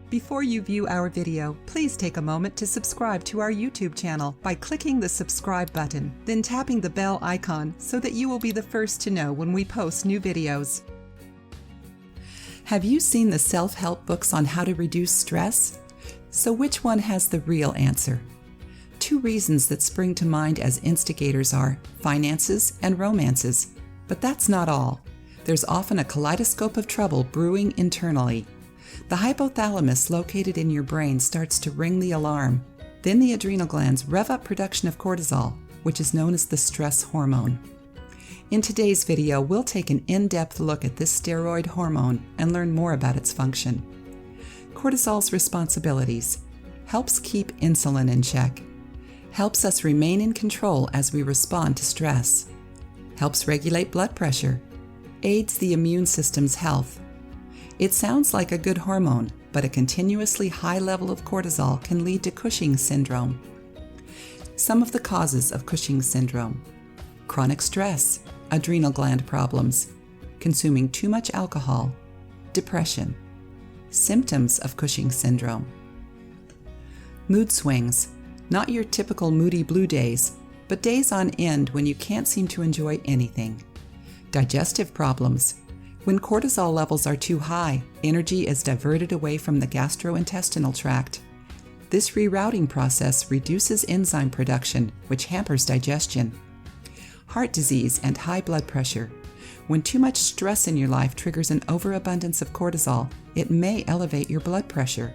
Before you view our video, please take a moment to subscribe to our YouTube channel by clicking the subscribe button, then tapping the bell icon so that you will be the first to know when we post new videos. Have you seen the self-help books on how to reduce stress? So which one has the real answer? Two reasons that spring to mind as instigators are finances and romances. But that's not all. There's often a kaleidoscope of trouble brewing internally. The hypothalamus located in your brain starts to ring the alarm. Then the adrenal glands rev up production of cortisol, which is known as the stress hormone. In today's video, we'll take an in-depth look at this steroid hormone and learn more about its function. Cortisol's responsibilities: helps keep insulin in check, helps us remain in control as we respond to stress, helps regulate blood pressure, aids the immune system's health. It sounds like a good hormone, but a continuously high level of cortisol can lead to Cushing's syndrome. Some of the causes of Cushing's syndrome: chronic stress, adrenal gland problems, consuming too much alcohol, depression. Symptoms of Cushing's syndrome: mood swings, not your typical moody blue days, but days on end when you can't seem to enjoy anything. Digestive problems: when cortisol levels are too high, energy is diverted away from the gastrointestinal tract. This rerouting process reduces enzyme production, which hampers digestion. Heart disease and high blood pressure: when too much stress in your life triggers an overabundance of cortisol, it may elevate your blood pressure.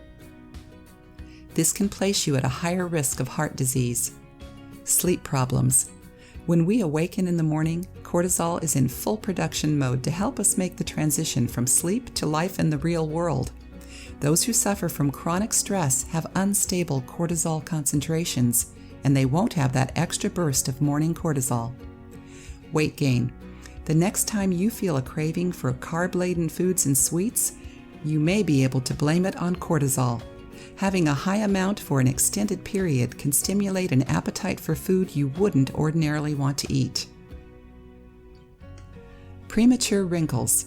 This can place you at a higher risk of heart disease. Sleep problems: when we awaken in the morning, cortisol is in full production mode to help us make the transition from sleep to life in the real world. Those who suffer from chronic stress have unstable cortisol concentrations, and they won't have that extra burst of morning cortisol. Weight gain: the next time you feel a craving for carb-laden foods and sweets, you may be able to blame it on cortisol. Having a high amount for an extended period can stimulate an appetite for food you wouldn't ordinarily want to eat. Premature wrinkles: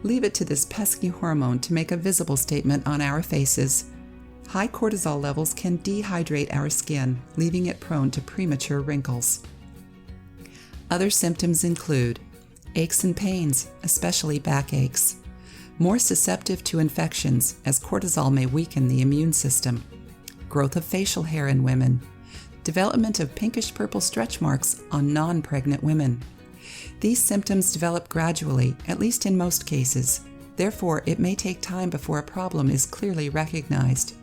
leave it to this pesky hormone to make a visible statement on our faces. High cortisol levels can dehydrate our skin, leaving it prone to premature wrinkles. Other symptoms include aches and pains, especially backaches, more susceptible to infections as cortisol may weaken the immune system, growth of facial hair in women, development of pinkish-purple stretch marks on non-pregnant women. These symptoms develop gradually, at least in most cases. Therefore, it may take time before a problem is clearly recognized.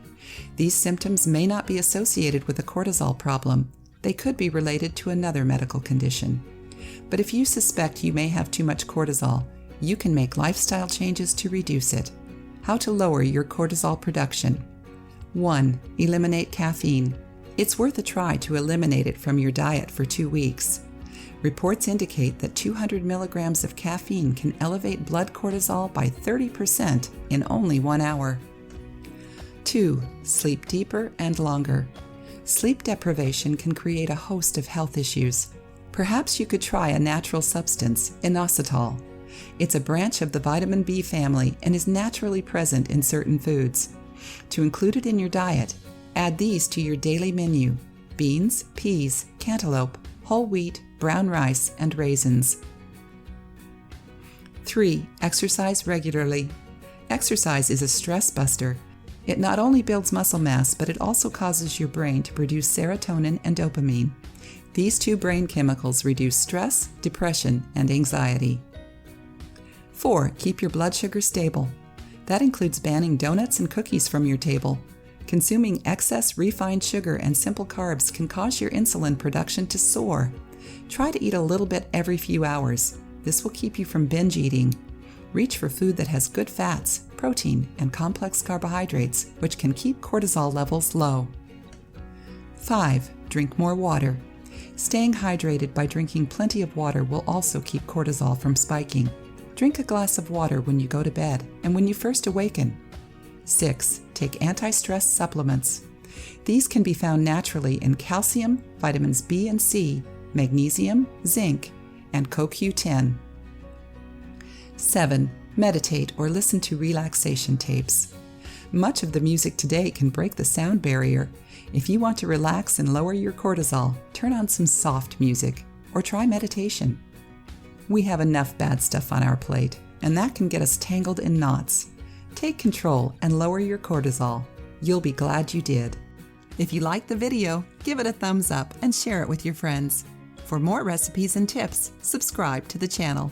These symptoms may not be associated with a cortisol problem. They could be related to another medical condition. But if you suspect you may have too much cortisol, you can make lifestyle changes to reduce it. How to lower your cortisol production: 1. Eliminate caffeine. It's worth a try to eliminate it from your diet for 2 weeks. Reports indicate that 200 milligrams of caffeine can elevate blood cortisol by 30% in only 1 hour. 2. Sleep deeper and longer. Sleep deprivation can create a host of health issues. Perhaps you could try a natural substance, inositol. It's a branch of the vitamin B family and is naturally present in certain foods. To include it in your diet, add these to your daily menu: beans, peas, cantaloupe, whole wheat, brown rice, and raisins. 3. Exercise regularly. Exercise is a stress buster. It not only builds muscle mass, but it also causes your brain to produce serotonin and dopamine. These two brain chemicals reduce stress, depression, and anxiety. 4. Keep your blood sugar stable. That includes banning donuts and cookies from your table. Consuming excess refined sugar and simple carbs can cause your insulin production to soar. Try to eat a little bit every few hours. This will keep you from binge eating. Reach for food that has good fats, protein, and complex carbohydrates, which can keep cortisol levels low. 5. Drink more water. Staying hydrated by drinking plenty of water will also keep cortisol from spiking. Drink a glass of water when you go to bed and when you first awaken. 6. Take anti-stress supplements. These can be found naturally in calcium, vitamins B and C, magnesium, zinc, and CoQ10. 7. Meditate or listen to relaxation tapes. Much of the music today can break the sound barrier. If you want to relax and lower your cortisol, turn on some soft music or try meditation. We have enough bad stuff on our plate, and that can get us tangled in knots. Take control and lower your cortisol. You'll be glad you did. If you liked the video, give it a thumbs up and share it with your friends. For more recipes and tips, subscribe to the channel.